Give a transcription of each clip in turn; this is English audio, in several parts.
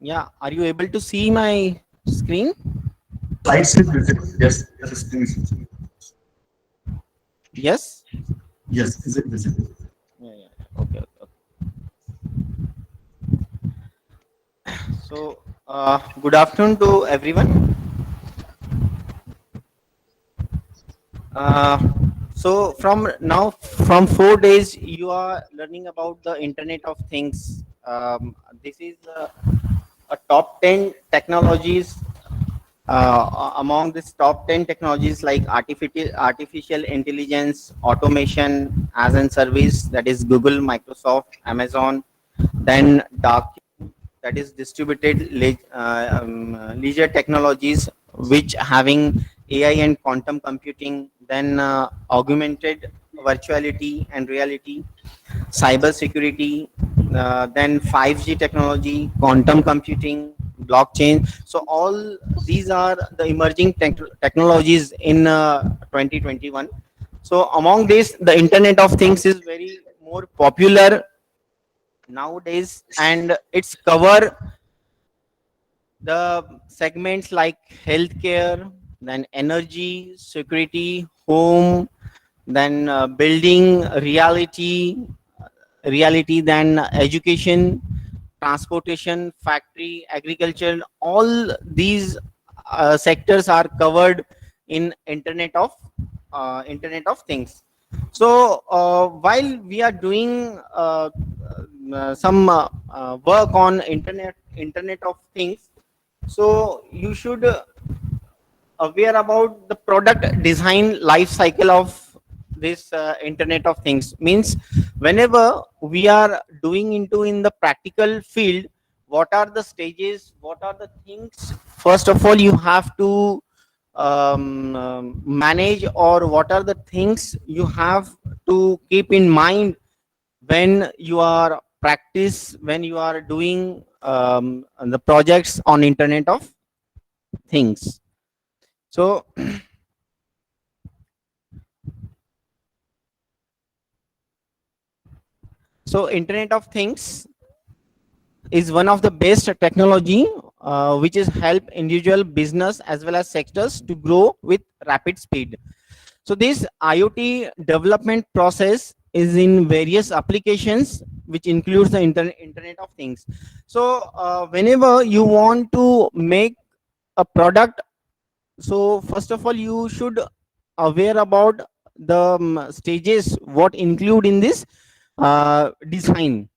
Yeah, are you able to see my screen? Slides is visible. Yes, yes, it's visible. Yes. Yes, is it visible? Yeah, yeah. Okay, okay, okay. So, good afternoon to everyone. Uh, so from 4 days, you are learning about the Internet of Things. This is a top 10 technologies. Among this top 10 technologies like artificial intelligence, automation as a service, that is Google, Microsoft, Amazon, then dark, that is distributed leisure technologies, which having AI and quantum computing, then augmented virtuality and reality, cyber security, then 5G technology, quantum computing, blockchain. So all these are the emerging technologies in 2021. So among this, the Internet of Things is very more popular nowadays, and it's cover the segments like healthcare, then energy, security, home, then building, reality, then education, transportation, factory, agriculture. All these sectors are covered in Internet of Things. So while we are doing some work on Internet of Things, so you should aware about the product design life cycle of this Internet of Things. Means whenever we are doing into in the practical field, what are the stages, what are the things first of all you have to manage, or what are the things you have to keep in mind when you are practice, when you are doing the projects on Internet of Things. So so Internet of Things is one of the best technology which is help individual business as well as sectors to grow with rapid speed. So this IoT development process is in various applications, which includes the Internet of Things. So whenever you want to make a product, so first of all you should aware about the stages what include in this design.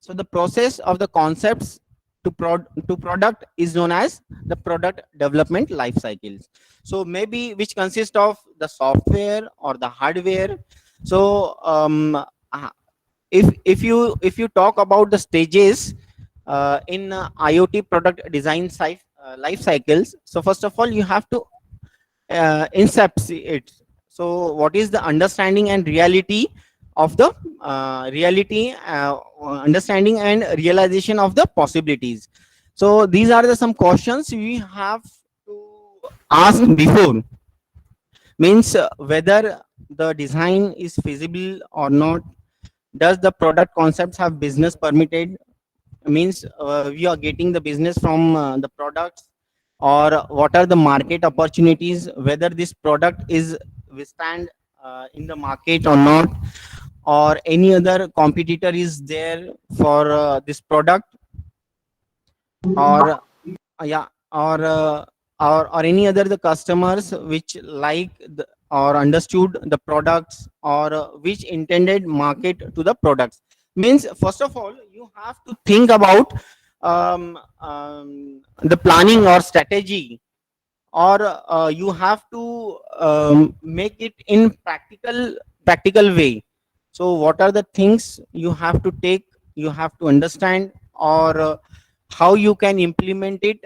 So the process of the concepts to product is known as the product development life cycles. So maybe which consist of the software or the hardware. So if you talk about the stages in IoT product design life cycles, so first of all you have to incepts it. So what is the understanding and reality of the understanding and realization of the possibilities. So these are the some questions we have to ask before. Means whether the design is feasible or not. Does the product concepts have business permitted? Means we are getting the business from the products, or what are the market opportunities, whether this product is withstand in the market or not, or any other competitor is there for this product, or yeah, or any other the customers which like or understood the products, or which intended market to the products. Means first of all you have to think about the planning or strategy, or you have to make it in practical way. So what are the things you have to take, you have to understand, or how you can implement it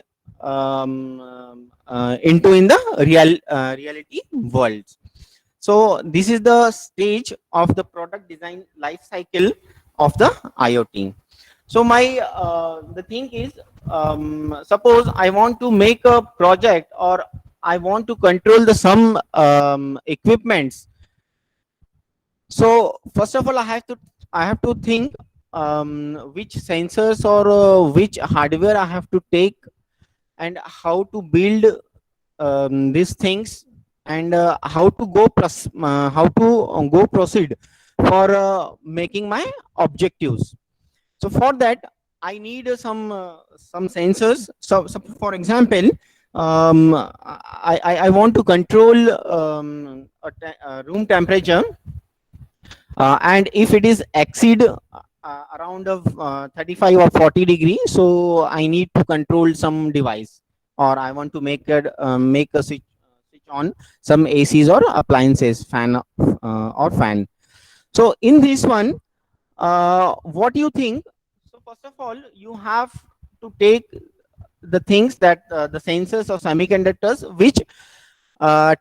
into in the reality world. So this is the stage of the product design life cycle of the IoT. So my the thing is, suppose I want to make a project, or I want to control the some equipments. So first of all I have to think which sensors or which hardware I have to take, and how to build these things, and how to go proceed for making my objectives. So for that, I need some sensors. So for example, I want to control room temperature, and if it is exceed around of 35 or 40 degrees, so I need to control some device, or I want to make a switch on some ACs or appliances, fan or fan. So in this one, what do you think? So first of all, you have to take the things that the sensors or semiconductors uh,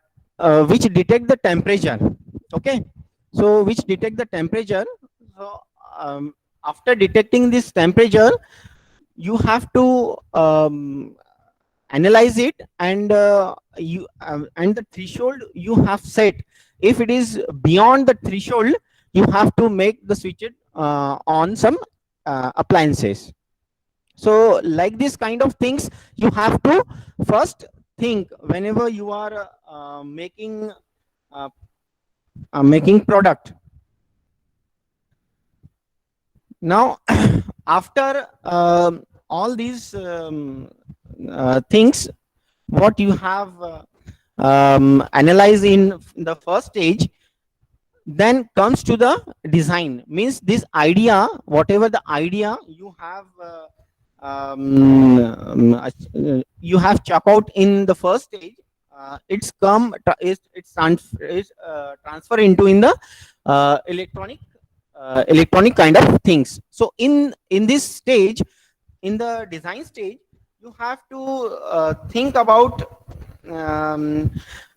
which detect the temperature. Okay, so which detect the temperature. So after detecting this temperature, you have to analyze it, and and the threshold you have set. If it is beyond the threshold, you have to make the switch on some appliances. So like this kind of things you have to first think whenever you are uh, making product. Now after all these things, what you have analyzed in the first stage, then comes to the design. Means this idea, whatever the idea you have you have check out in the first stage, it's transfer into in the electronic kind of things. So in this stage, in the design stage, you have to think about um,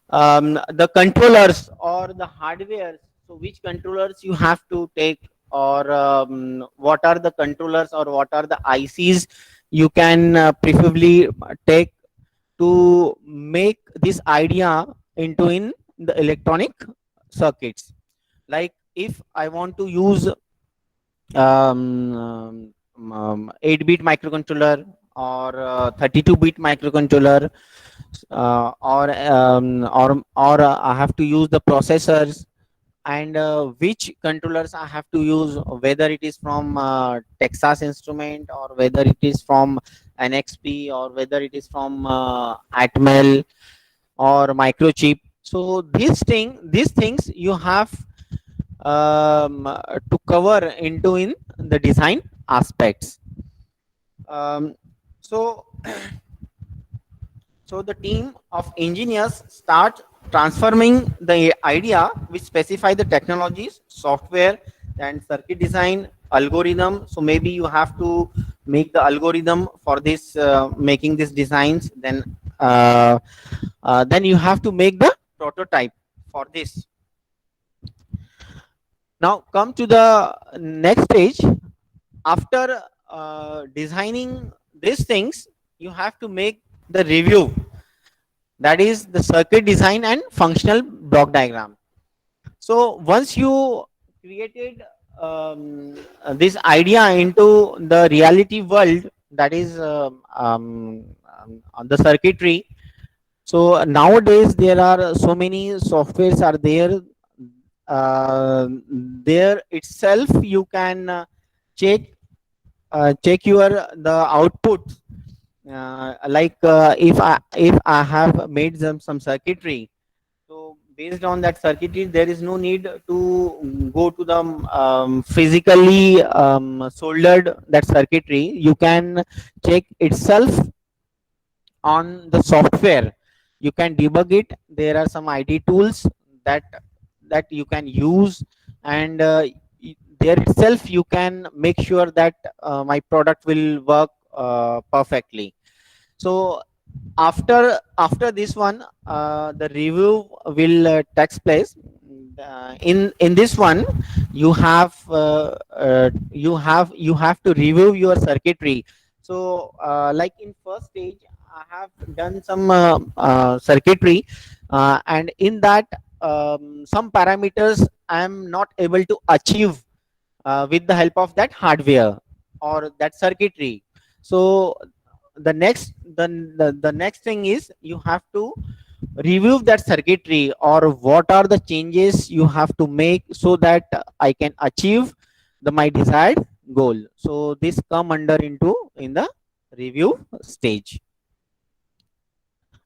the controllers or the hardware. So which controllers you have to take, or what are the controllers or what are the ICs you can preferably take to make this idea into in the electronic circuits. Like if I want to use 8-bit microcontroller, or 32-bit microcontroller, or I have to use the processors, and which controllers I have to use, whether it is from Texas Instrument, or whether it is from NXP, or whether it is from Atmel or Microchip. So these things you have to cover into in the design aspects. Um, so So the team of engineers start transforming the idea, which specify the technologies, software, and circuit design, algorithm. So maybe you have to make the algorithm for this, making these designs. Then you have to make the prototype for this. Now come to the next stage. After designing these things, you have to make the review, that is the circuit design and functional block diagram. So once you created this idea into the reality world, that is on the circuitry. So nowadays there are so many softwares are there. There itself you can check check your the output. If I have made some circuitry, so based on that circuitry, there is no need to go to the physically soldered that circuitry. You can check itself on the software. You can debug it. There are some ID tools that you can use, and there itself you can make sure that my product will work perfectly. So after this one, the review will takes place. In this one, you have to review your circuitry. So like in first stage, I have done some circuitry, and in that some parameters I am not able to achieve with the help of that hardware or that circuitry. So the next thing is you have to review that circuitry, or what are the changes you have to make so that I can achieve my desired goal. So this come under into in the review stage.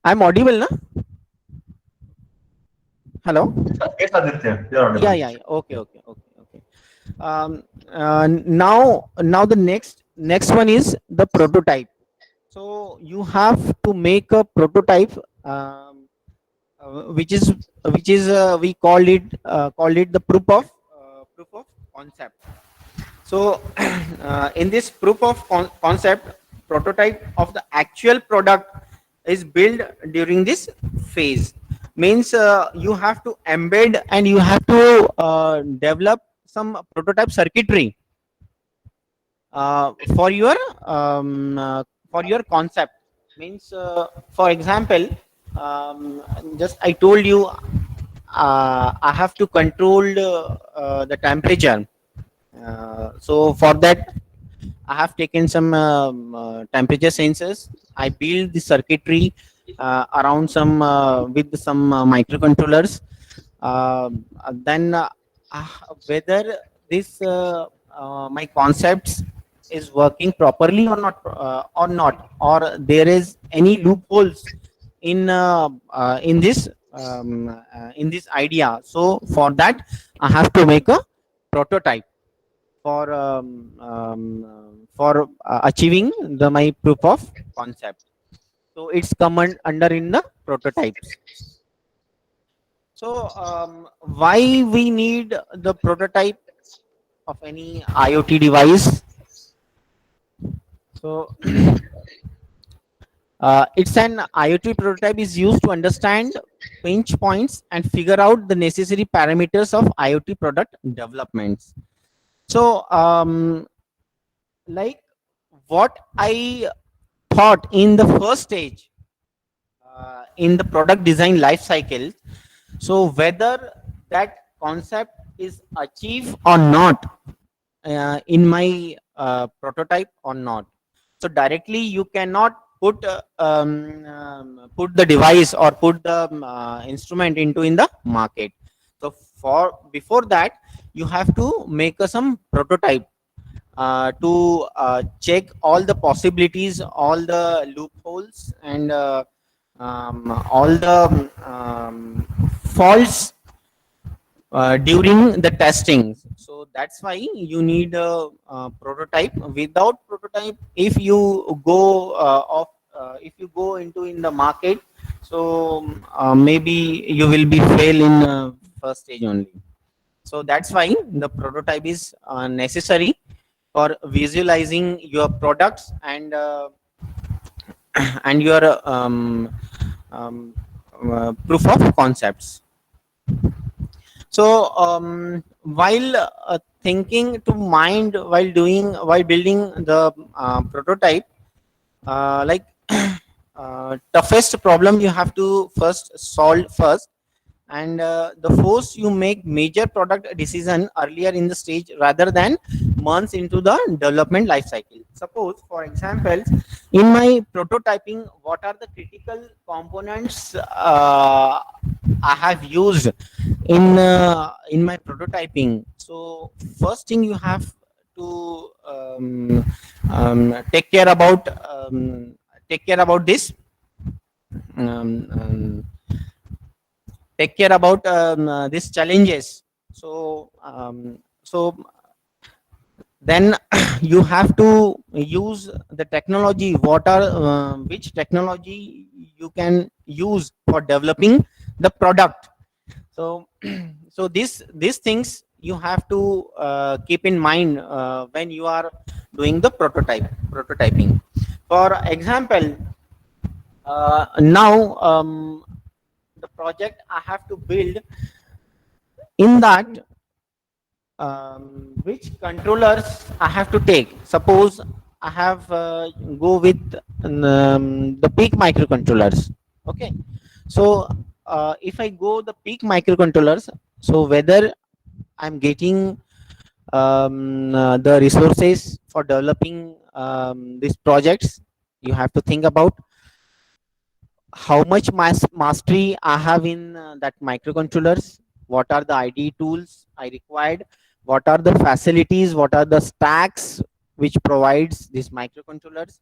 I'm audible, na? Hello? Yes, Aditya, you're Yeah, audible. yeah, yeah. Okay, okay, okay, okay. Now the next one is the prototype. So you have to make a prototype, which is we called it the proof of concept. So in this proof of concept, prototype of the actual product is built during this phase. Means you have to embed and you have to develop some prototype circuitry for your concept. Means for example, just I told you, I have to control the temperature. So for that I have taken some temperature sensors. I build the circuitry around some with some microcontrollers. Then uh, whether this my concepts is working properly or not, or there is any loopholes in this idea. So for that I have to make a prototype for achieving my proof of concept. So it's come under in the prototypes. So why we need the prototype of any IoT device? So it's an IoT prototype is used to understand pinch points and figure out the necessary parameters of IoT product developments. So like what I thought in the first stage in the product design life cycle, so whether that concept is achieved or not in my prototype or not. So directly you cannot put the device or put the instrument into in the market. So for before that you have to make some prototype to check all the possibilities, all the loopholes, and all the faults during the testing. So that's why you need a prototype. Without prototype, if you go if you go into in the market, so maybe you will be fail in first stage only. So that's why the prototype is necessary for visualizing your products and and your proof of concepts. So while thinking to mind while building the prototype, like toughest problem you have to first solve first, and the force you make major product decision earlier in the stage rather than months into the development life cycle. Suppose for example, in my prototyping, what are the critical components I have used in my prototyping. So first thing you have to take care about this um, um, take care about these challenges. So so then you have to use the technology, what are which technology you can use for developing the product. So so these things you have to keep in mind when you are doing the prototyping. For example, now the project I have to build, in that which controllers I have to take. Suppose I have go with the peak microcontrollers. Okay, so if I go the peak microcontrollers, so whether I'm getting the resources for developing these projects. You have to think about how much mastery I have in that microcontrollers, what are the IDE tools I required, what are the facilities, what are the stacks which provides these microcontrollers.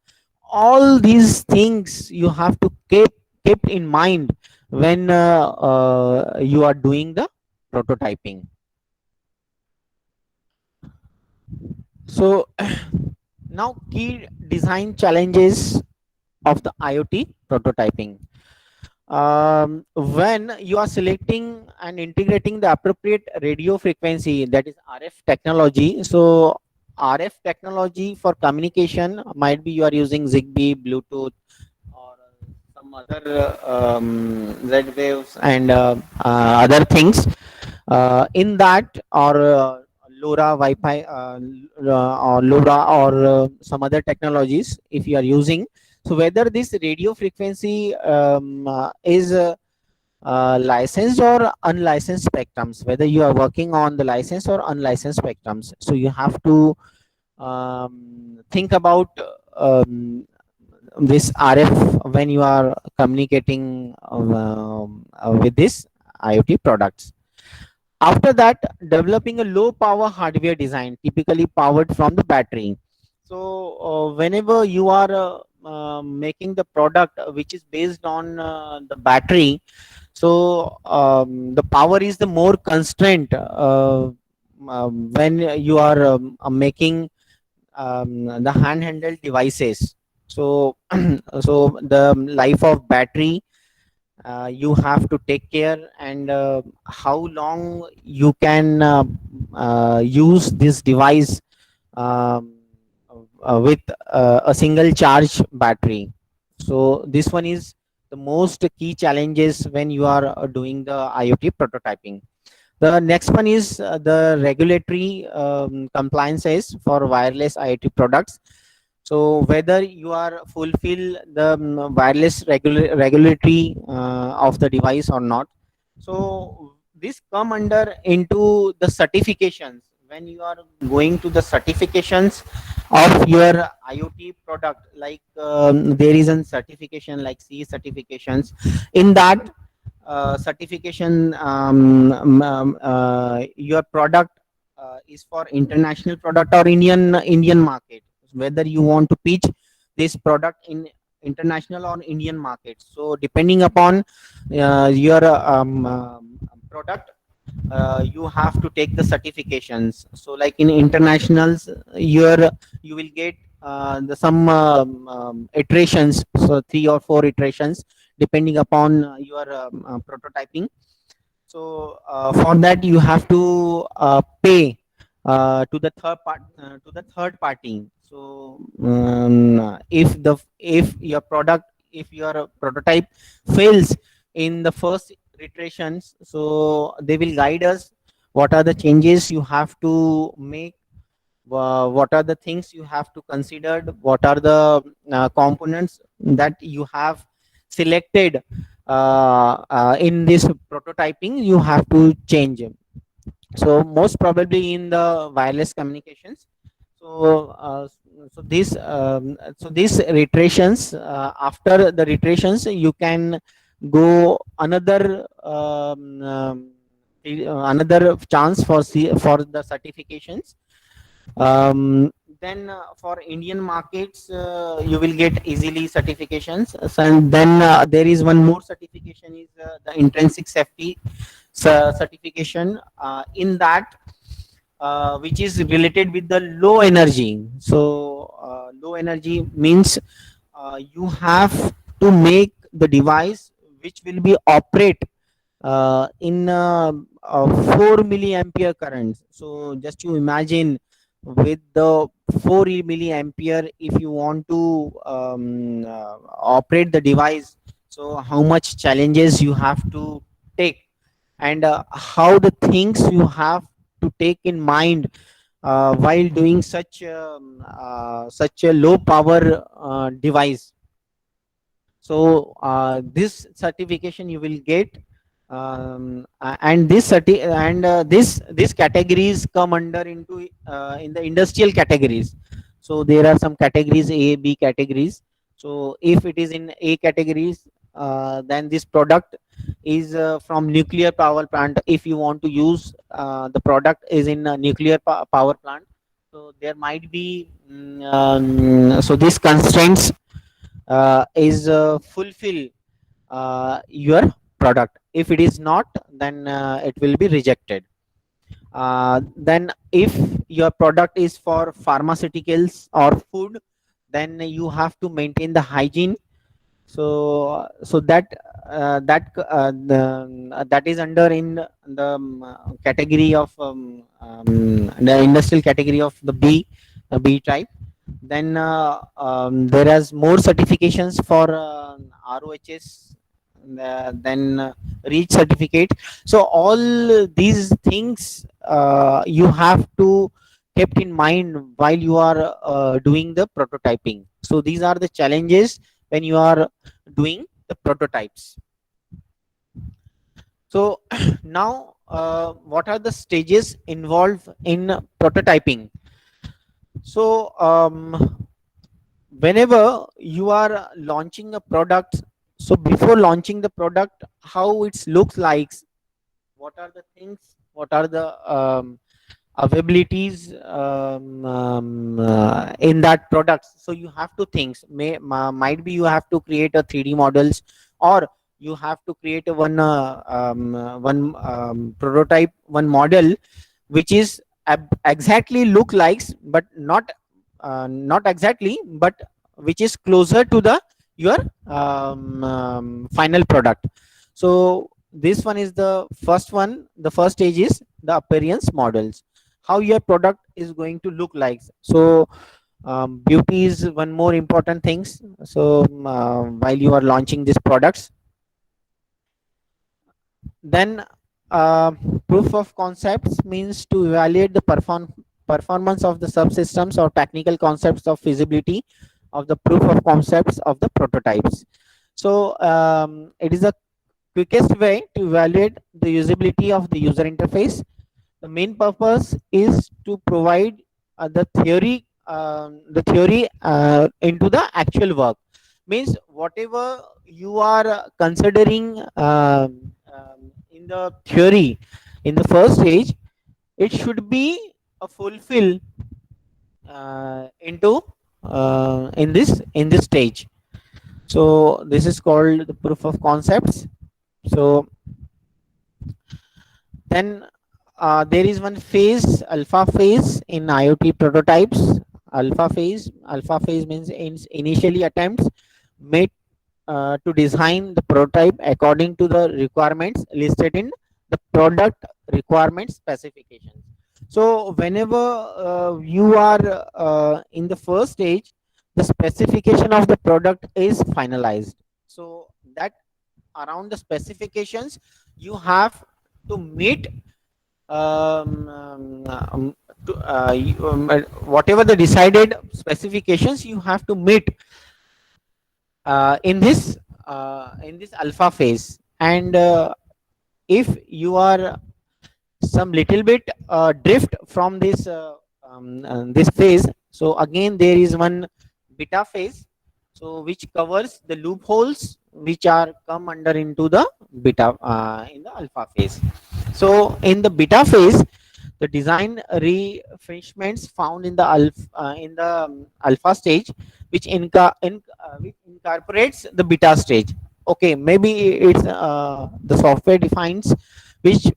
All these things you have to keep in mind when you are doing the prototyping. So now key design challenges of the IoT prototyping. When you are selecting and integrating the appropriate radio frequency, that is RF technology. So RF technology for communication might be you are using Zigbee, Bluetooth, or some other Z waves and other things. In that, or LoRa, Wi-Fi, or LoRa, or some other technologies, if you are using. So whether this radio frequency is licensed or unlicensed spectrums, whether you are working on the licensed or unlicensed spectrums, so you have to think about um, this RF when you are communicating with this IoT products. After that, developing a low power hardware design, typically powered from the battery. So whenever you are making the product which is based on the battery, so the power is the more constraint when you are making the handheld devices. So so the life of battery, you have to take care, and how long you can use this device um, with a single charge battery. So this one is the most key challenges when you are doing the IoT prototyping. The next one is the regulatory compliances for wireless IoT products. So whether you are fulfill the wireless regulatory of the device or not. So this come under into the certifications. When you are going to the certifications of your IoT product, like there is a certification like CE certifications. In that certification, your product is for international product or Indian market, whether you want to pitch this product in international or Indian market. So depending upon your product, you have to take the certifications. So like in internationals, you will get the some iterations, so 3 or 4 iterations depending upon your prototyping. So for that you have to pay to the third party. So if your product, if your prototype fails in the first iterations, so they will guide us what are the changes you have to make, what are the things you have to consider, what are the components that you have selected in this prototyping you have to change. So most probably in the wireless communications. So so these reiterations, after the reiterations you can go another another chance for for the certifications. Then for Indian markets, you will get easily certifications. So, and then there is one more certification is the intrinsic safety certification. In that, which is related with the low energy. So low energy means you have to make the device which will be operate in 4 milliampere currents. So just you imagine with the 4 milliampere, if you want to operate the device, so how much challenges you have to take, and how the things you have to take in mind while doing such a low power device. So this certification you will get And this categories come under into in the industrial categories. So there are some categories, A, B categories. So if it is in A categories, then this product is from nuclear power plant. If you want to use the product is in a nuclear power plant, so there might be so this constraints is fulfill your product. If it is not, then it will be rejected. Then if your product is for pharmaceuticals or food, then you have to maintain the hygiene. So that is under in the category of the industrial category of the B type. Then there is more certifications for ROHS, then REACH certificate. So all these things you have to kept in mind while you are doing the prototyping. So these are the challenges when you are doing the prototypes. So now what are the stages involved in prototyping? So whenever you are launching a product, so before launching the product, how it looks like, what are the things, what are the availabilities in that product. So you have to think, might be you have to create a 3D models, or you have to create a one prototype, one model which is exactly look likes, but not exactly, but which is closer to the your final product. So this one is the first one. The first stage is the appearance models, how your product is going to look like. So beauty is one more important things. So while you are launching these products, then uh, proof of concepts means to evaluate the performance of the subsystems or technical concepts of feasibility of the proof of concepts of the prototypes. So it is the quickest way to evaluate the usability of the user interface. The main purpose is to provide the theory into the actual work. Means whatever you are considering in the theory in the first stage, it should be a fulfill into in this stage. So this is called the proof of concepts. So then there is one phase, alpha phase in IoT prototypes. Alpha phase means initially attempts made to design the prototype according to the requirements listed in the product requirement specifications. So whenever you are in the first stage, the specification of the product is finalized. So that around the specifications you have to meet whatever the decided specifications you have to meet in this alpha phase. And if you are some little bit drift from this phase, so again there is one beta phase, so which covers the loopholes which are come under into the beta in the alpha phase. So in the beta phase, the design refinements found in the alpha stage, which incorporates the beta stage. Okay, maybe it's the software defines which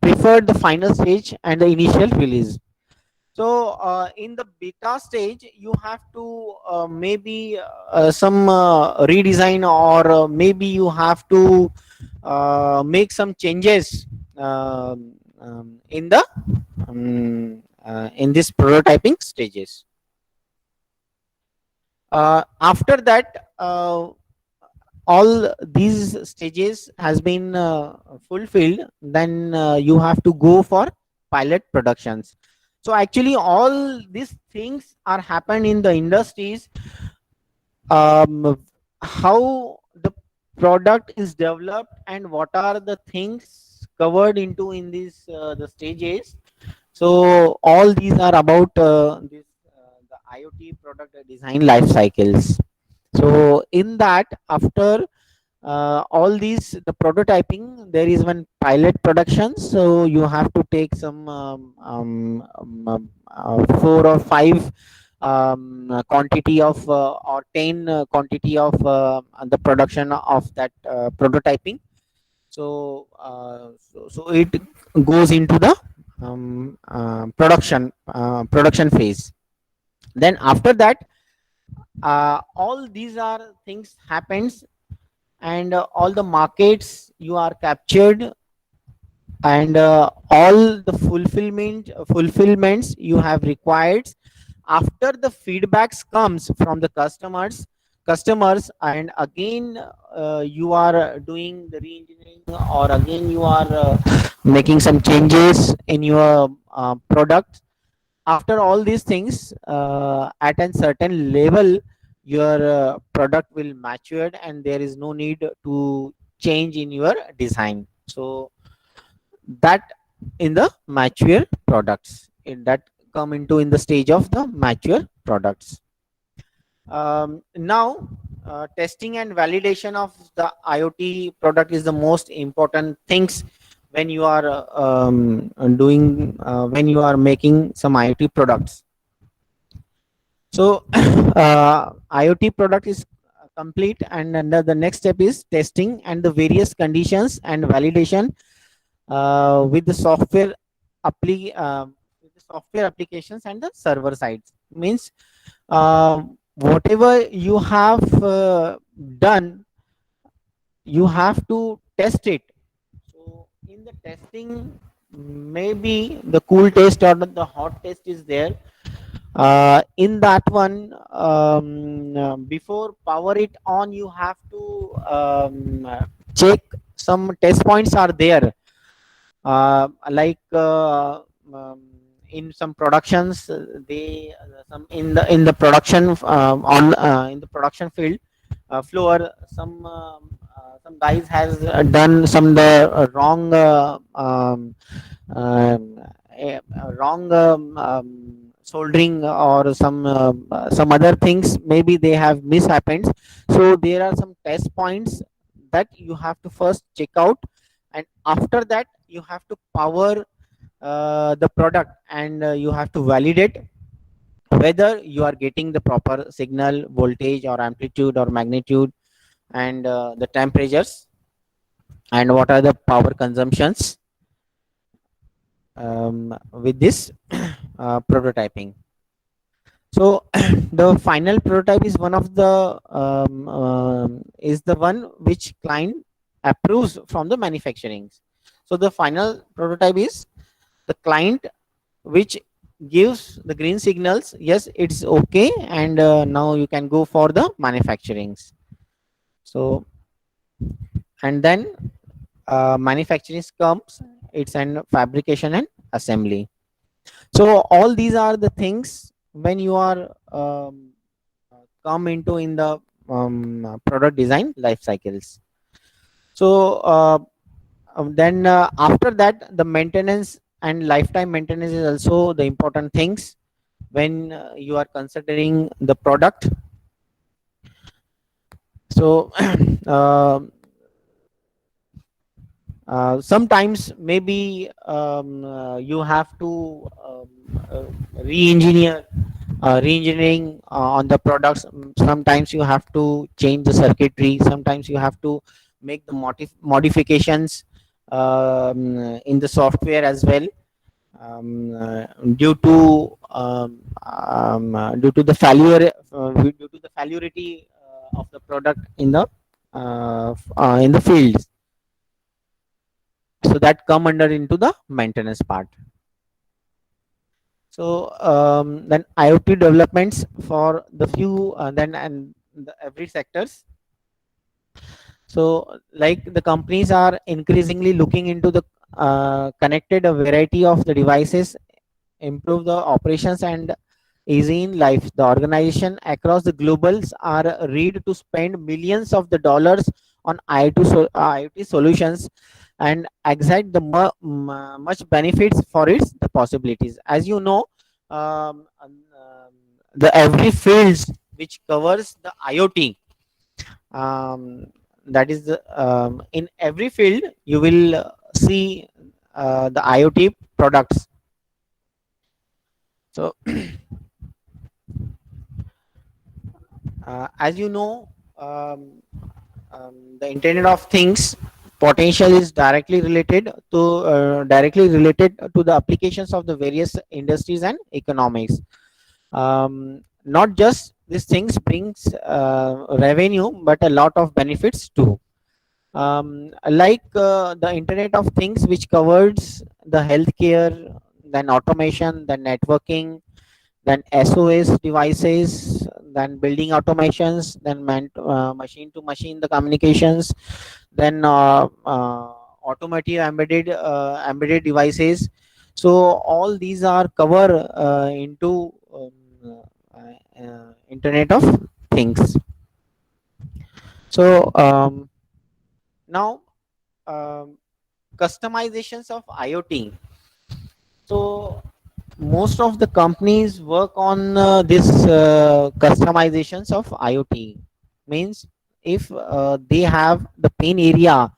preferred the final stage and the initial release. So in the beta stage, you have to maybe some redesign, or maybe you have to make some changes in this prototyping stages. After that, all these stages has been fulfilled, then you have to go for pilot productions. So actually all these things are happen in the industries. How the product is developed and what are the things covered into in these the stages. So all these are about the IoT product design life cycles. So in that, after all these the prototyping, there is one pilot production. So you have to take some 4 or 5 quantity of or 10 quantity of the production of that prototyping. So it goes into the production phase. Then after that, all these are things happens, and all the markets you are captured, and all the fulfillments you have required after the feedbacks comes from the customers, and again you are doing the re-engineering, or again you are making some changes in your product. After all these things, at a certain level, your product will mature and there is no need to change in your design. So that in the mature products, in that come into in the stage of the mature products. Now testing and validation of the IoT product is the most important things when you are doing when you are making some IoT products. So IoT product is complete, and then the next step is testing and the various conditions and validation with the with the software applications and the server sides. Means whatever you have done, you have to test it. So in the testing, maybe the cool test or the hot test is there. In that one, before power it on, you have to check some test points are there, like in some productions, they some in the production on in the production field floor, some guys has done some the wrong wrong soldering, or some other things, maybe they have mishappened. So there are some test points that you have to first check out, and after that you have to power the product, and you have to validate whether you are getting the proper signal, voltage or amplitude or magnitude, and the temperatures, and what are the power consumptions with this prototyping. So the final prototype is one of the is the one which client approves from the manufacturing. So the final prototype is the client which gives the green signals, yes it's okay, and now you can go for the manufacturings. So and then manufacturing comes, it's an fabrication and assembly. So all these are the things when you are come into in the product design life cycles. So then after that, the maintenance and lifetime maintenance is also the important things when you are considering the product. So uh, sometimes maybe you have to uh, re-engineer re-engineering on the products. Sometimes you have to change the circuitry, sometimes you have to make the modifications in the software as well, due to due to the failure due to the failurity of the product in the fields. So that come under into the maintenance part. So then IoT developments for the few then and every sectors. So like the companies are increasingly looking into the connected a variety of the devices, improve the operations and easy in life. The organization across the globals are ready to spend millions of the dollars on IoT solutions and exact the much benefits for its the possibilities. As you know, the every fields which covers the IoT, um, that is the, in every field you will see the IoT products. So as you know, um, the Internet of Things potential is directly related to the applications of the various industries and economics. Not just these things brings revenue, but a lot of benefits too. Like the Internet of Things, which covers the healthcare, then automation, then networking, then SOS devices, then building automations, then machine to machine the communications, then automotive embedded devices. So all these are cover into Internet of Things. So now, um, customizations of IoT. So most of the companies work on this customizations of IoT. Means if they have the pain area,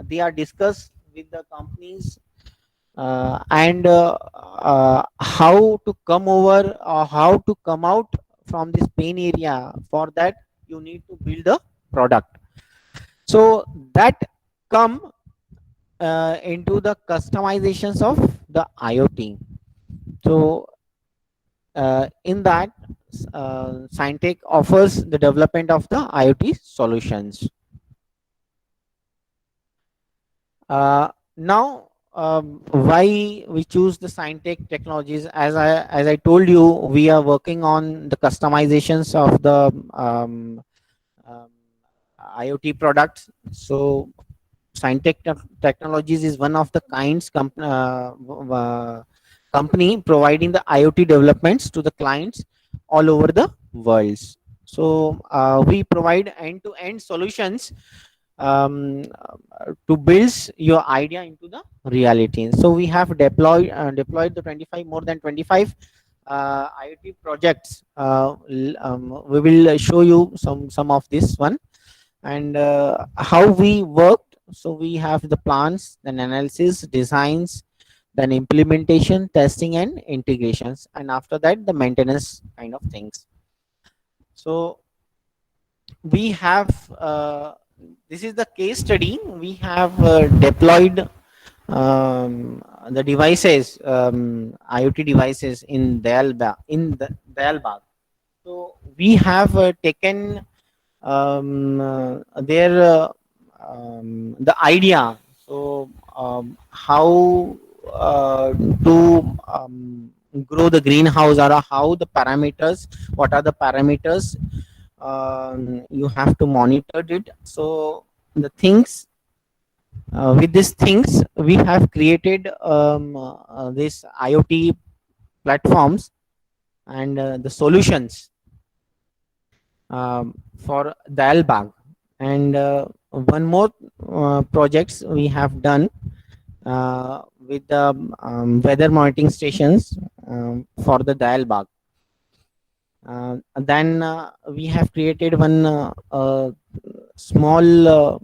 they are discussed with the companies and how to come over or how to come out from this pain area. For that, you need to build a product. So that come into the customizations of the IoT. So in that, Scientech offers the development of the IoT solutions. Now, why we choose the Scientech technologies? As I told you, we are working on the customizations of the um, IoT products. So Scientech Technologies is one of the company providing the IoT developments to the clients all over the world. So we provide end-to-end solutions to build your idea into the reality. So we have deployed the 25 more than 25 IoT projects. We will show you some of this one and how we worked. So we have the plans, then analysis, designs, then implementation, testing, and integrations, and after that the maintenance kind of things. So we have this is the case study. We have deployed the devices, IoT devices in Dayalbag. So we have taken their the idea. So how to grow the greenhouse, or how the parameters, what are the parameters you have to monitor it. So the things with these things we have created this IoT platforms and the solutions for Dalbag. And one more projects we have done with the weather monitoring stations for the Dalbag. Then we have created one small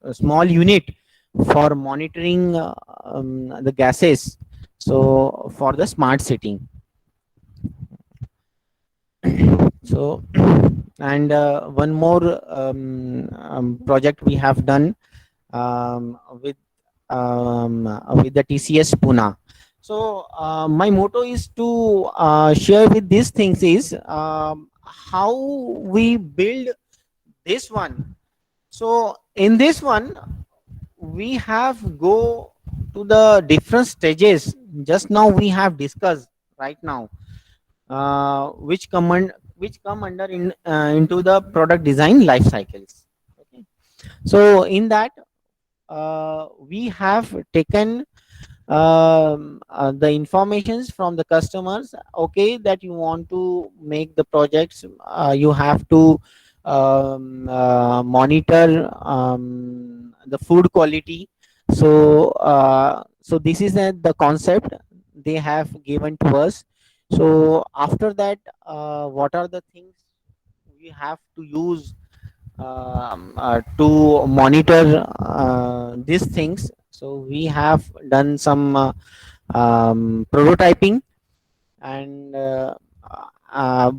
a small unit for monitoring the gases. So for the smart city. So and one more project we have done um, with with the TCS Pune. So my motto is to share with these things is how we build this one. So in this one, we have go to the different stages. Just now we have discussed right now, which come under into the product design life cycles. Okay. So in that, we have taken the informations from the customers. Okay, that you want to make the projects, you have to monitor the food quality. So this is the concept they have given to us. So after that, what are the things we have to use to monitor these things? So we have done some prototyping, and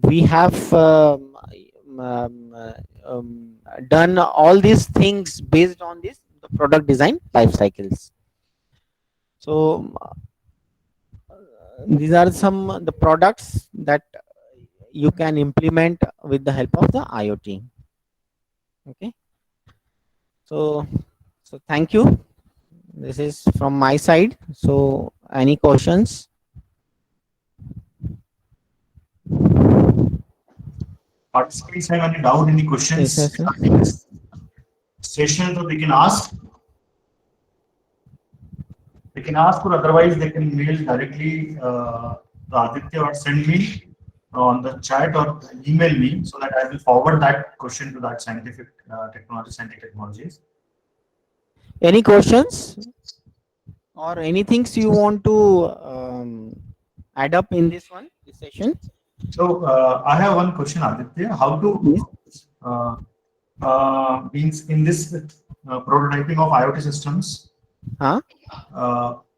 we have um, uh, done all these things based on this the product design life cycles. So these are some the products that you can implement with the help of the IoT. Okay, so thank you. This is from my side. So any questions? Participants have any doubt, any Yes, questions yes, sir. regarding this session, so they can ask. They can ask, or otherwise they can mail directly to Aditya or send me on the chat or email me, so that I will forward that question to that scientific scientific technologies. Any questions or anything you want to add up in this one, this session? So I have one question, Aditya. How to Yes. uh, means in this prototyping of IoT systems? Huh?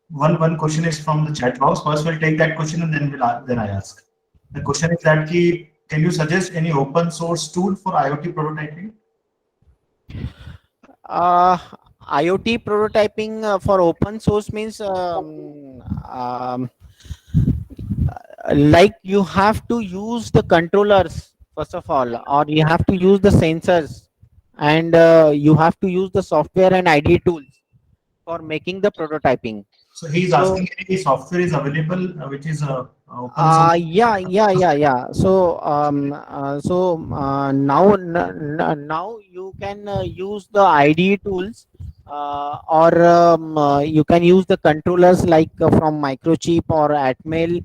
One question is from the chat box. First, we'll take that question and then then I ask. The question is that can you suggest any open source tool for IoT prototyping? Uh, IoT prototyping for open source means like you have to use the controllers first of all, or you have to use the sensors, and you have to use the software and ID tools for making the prototyping. So he is So asking if any software is available which is open source. yeah. Now now you can use the IDE tools, or you can use the controllers like from Microchip or Atmel,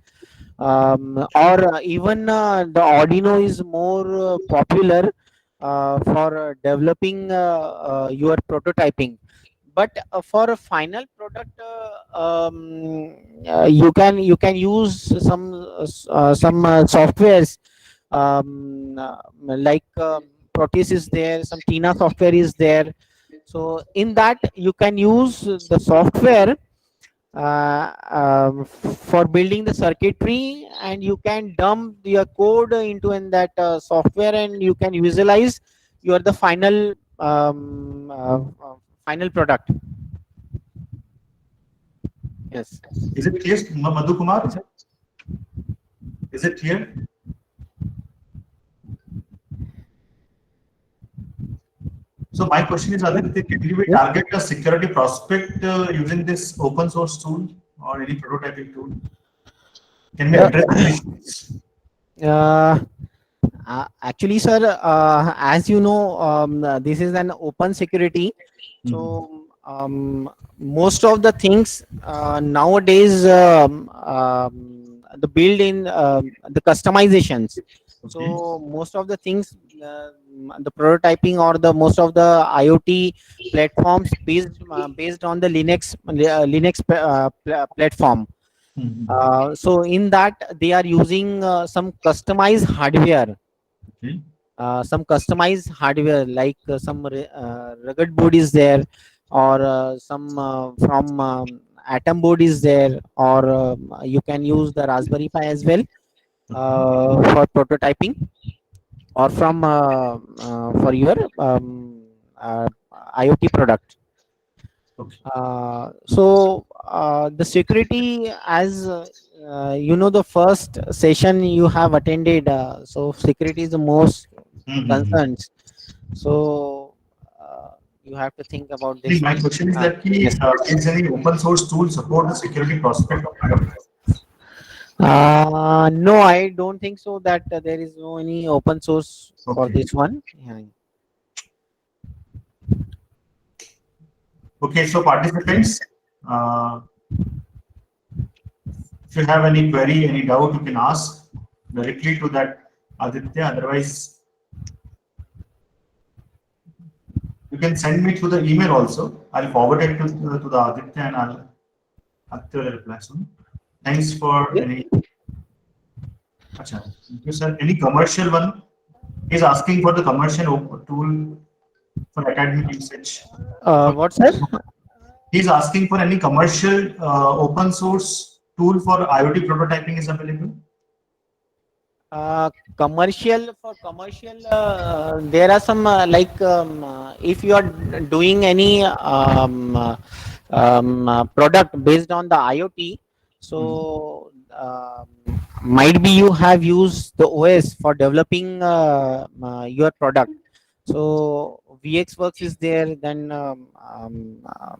or even the Arduino is more popular for developing your prototyping. But for a final product, you can use some softwares, like Proteus is there, some Tina software is there. So in that you can use the software for building the circuitry, and you can dump your code into in that software, and you can visualize your the final final product. Yes. Is it clear, Madhu Yes, Kumar? sir. Is it clear? So my question is, Aditya, can we Yes. target a security prospect using this open source tool or any prototyping tool? Can we Uh, address the issues? uh, Actually, sir, as you know, this is an open security. Mhm. So most of the things nowadays, the build in the customizations. Okay. So most of the things, the prototyping or the most of the IoT platforms based on the Linux platform. Mhm. So in that they are using some customized hardware, Okay. like some rugged board is there, or some from atom board is there, or you can use the Raspberry Pi as well Okay. for prototyping, or from for your uh, IoT product. Okay. The security, as you know, the first session you have attended, so security is the most Mhm. concerns. So you have to think about See, this my one. question is that Yes. is any open source tool support the security prospect of IoT? No, I don't think so that there is no any open source for Okay. this one. Yeah. Okay. So participants, uh, If you have any query, any doubt, you can ask directly to that Aditya. Otherwise, you can send me through the email also. I'll forward it to the Aditya and Aditya will reply soon. Thanks for any. Acha, thank you, sir. Any commercial one? He's asking for the commercial tool for academic usage. What, sir? He's asking for any commercial open source tool for IoT prototyping is available. Commercial, for commercial, there are some if you are doing any product based on the IoT, so might be you have used the OS for developing your product. So VxWorks is there, then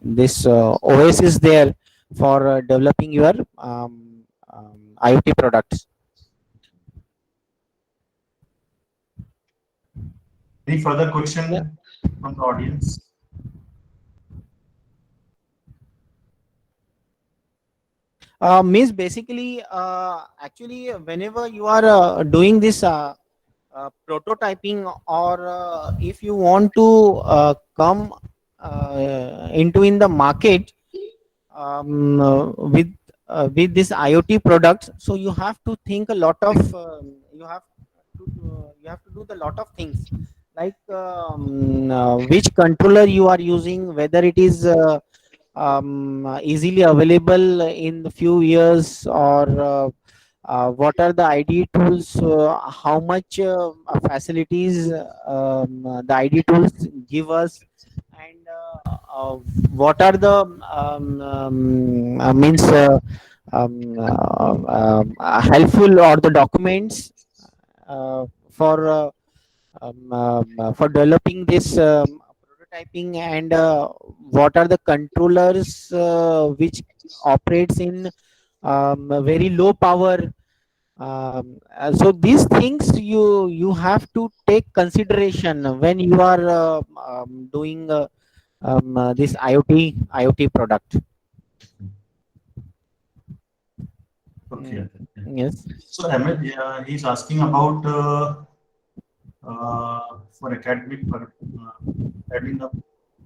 this OS is there for developing your IoT products. Any further question from the audience? Means basically, actually, whenever you are doing this prototyping, or if you want to come into in the market with this IoT products, so you have to think a lot of you have to do the lot of things, like which controller you are using, whether it is easily available in the few years, or what are the IDE tools, how much facilities the IDE tools give us, and what are the means helpful, or the documents for developing this prototyping, and what are the controllers which operates in very low power. So these things you have to take consideration when you are doing this IoT product. Okay. Yes. So Ahmed, he's asking about for academic having the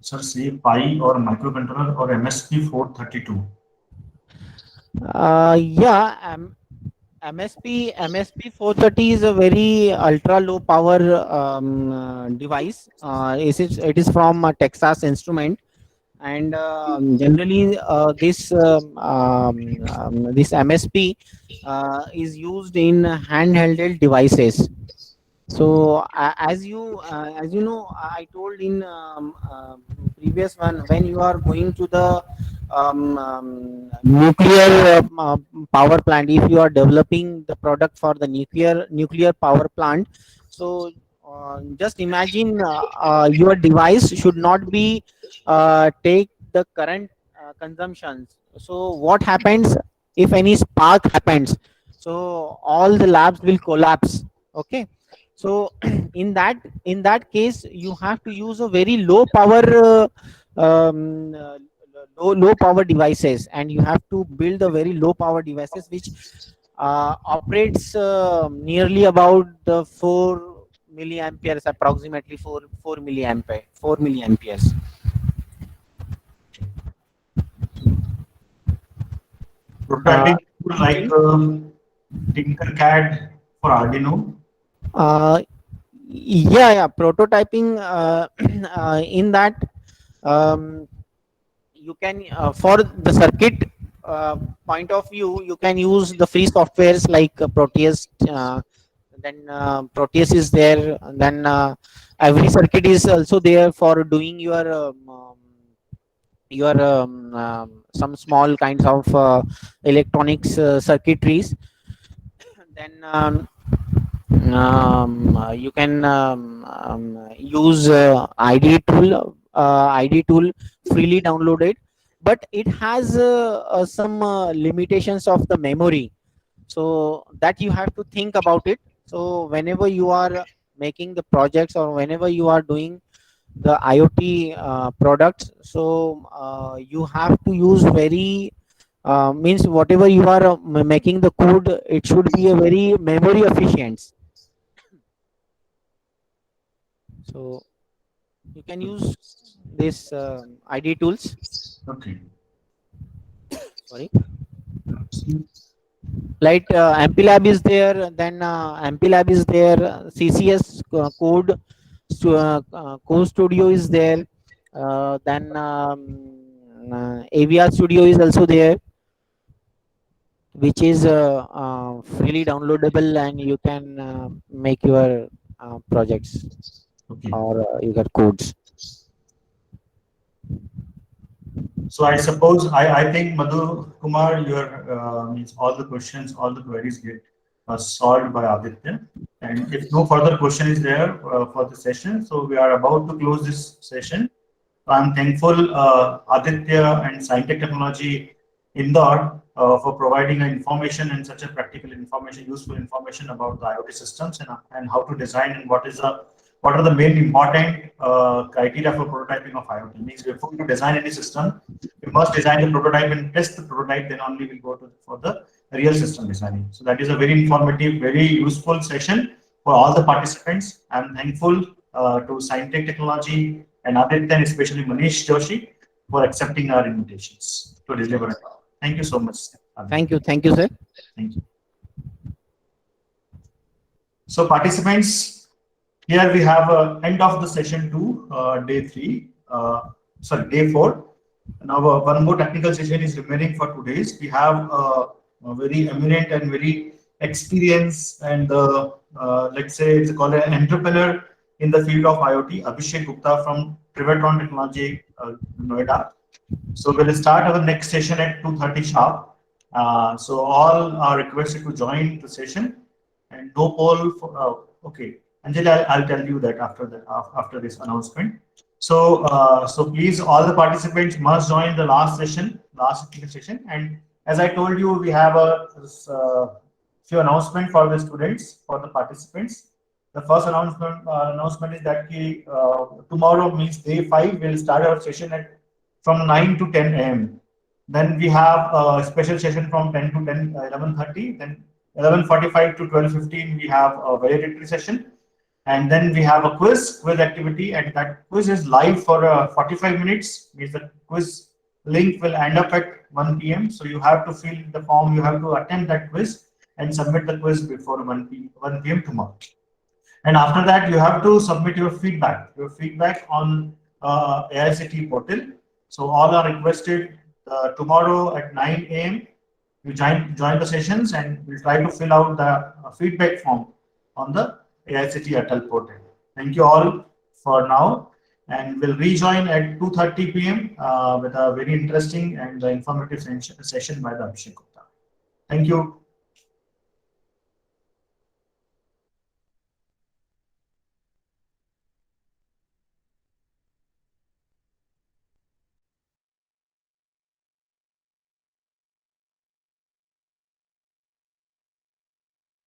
sir say Pi or microcontroller or MSP 432. Yeah, MSP 430 is a very ultra low power device. It is from Texas Instrument, and generally this MSP is used in handheld devices. So as you know, I told in previous one, when you are going to the nuclear power plant, if you are developing the product for the nuclear power plant, so just imagine your device should not be take the current consumptions. So what happens if any spark happens? So all the labs will collapse. Okay, so in that case, you have to use a very low power low power devices, and you have to build a very low power devices which operates nearly about the 4 milliamperes, approximately 4 milliamperes. Prototyping tool like Tinkercad for Arduino. Yeah, prototyping in that, you can for the circuit point of view, you can use the free softwares like Proteus. Then Proteus is there. Then every circuit is also there for doing some small kinds of electronics circuitries. Then you can use IDE tool freely downloaded, but it has some limitations of the memory, so that you have to think about it. So whenever you are making the projects, or whenever you are doing the IoT products, so you have to use very means whatever you are making the code, it should be a very memory efficient. So you can use this ID tools. Okay. Sorry, like MPLab is there, then MPLab is there, CCS code, Code Studio is there, then AVR Studio is also there, which is freely downloadable, and you can make your projects Okay. or your codes. So I suppose I think Madhu Kumar, your means all the questions, all the queries get solved by Aditya. And if no further question is there for the session, so we are about to close this session. I'm thankful Aditya and Scientech Technology Indore for providing information and such a practical information, useful information about the IoT systems and how to design and what are the main important criteria for prototyping of IoT. Means before you design any system, you must design the prototype and test the prototype, then only we'll go for the real system designing. So that is a very informative, very useful session for all the participants. I'm thankful to Scientech Technology and Aditya, and especially Manish Joshi, for accepting our invitations to deliver a talk. Thank you so much. Aditya. Thank you, sir. Thank you. So participants, here we have end of the session 2, day 3, day 4. Now one more technical session is remaining for 2 days. We have a very eminent and very experienced and let's say it's called an entrepreneur in the field of IoT, Abhishek Gupta from Trivatron Technology, Noida. So we'll start our next session at 2:30 sharp. So all are requested to join the session, and no poll for, okay. Anjali, I'll tell you that after this announcement. So so please, all the participants must join the last session. And as I told you, we have a few announcement for the students, for the participants. The first announcement is that tomorrow means day 5. We'll start our session at from 9 to 10 a.m. Then we have a special session from 10 to 11:30. Then 11:45 to 12:15 we have a validatory session, and then we have a quiz activity, and that quiz is live for 45 minutes. Means the quiz link will end up at 1 p.m. So you have to fill the form, you have to attend that quiz and submit the quiz before 1 p.m. tomorrow. And after that, you have to submit your feedback on AICTE portal. So all are requested tomorrow at 9 a.m. You join the sessions, and we'll try to fill out the feedback form on the AICTE Atal portal. Thank you all for now, and we'll rejoin at 2:30 p.m. With a very interesting and informative session by the Abhishek Gupta. Thank you.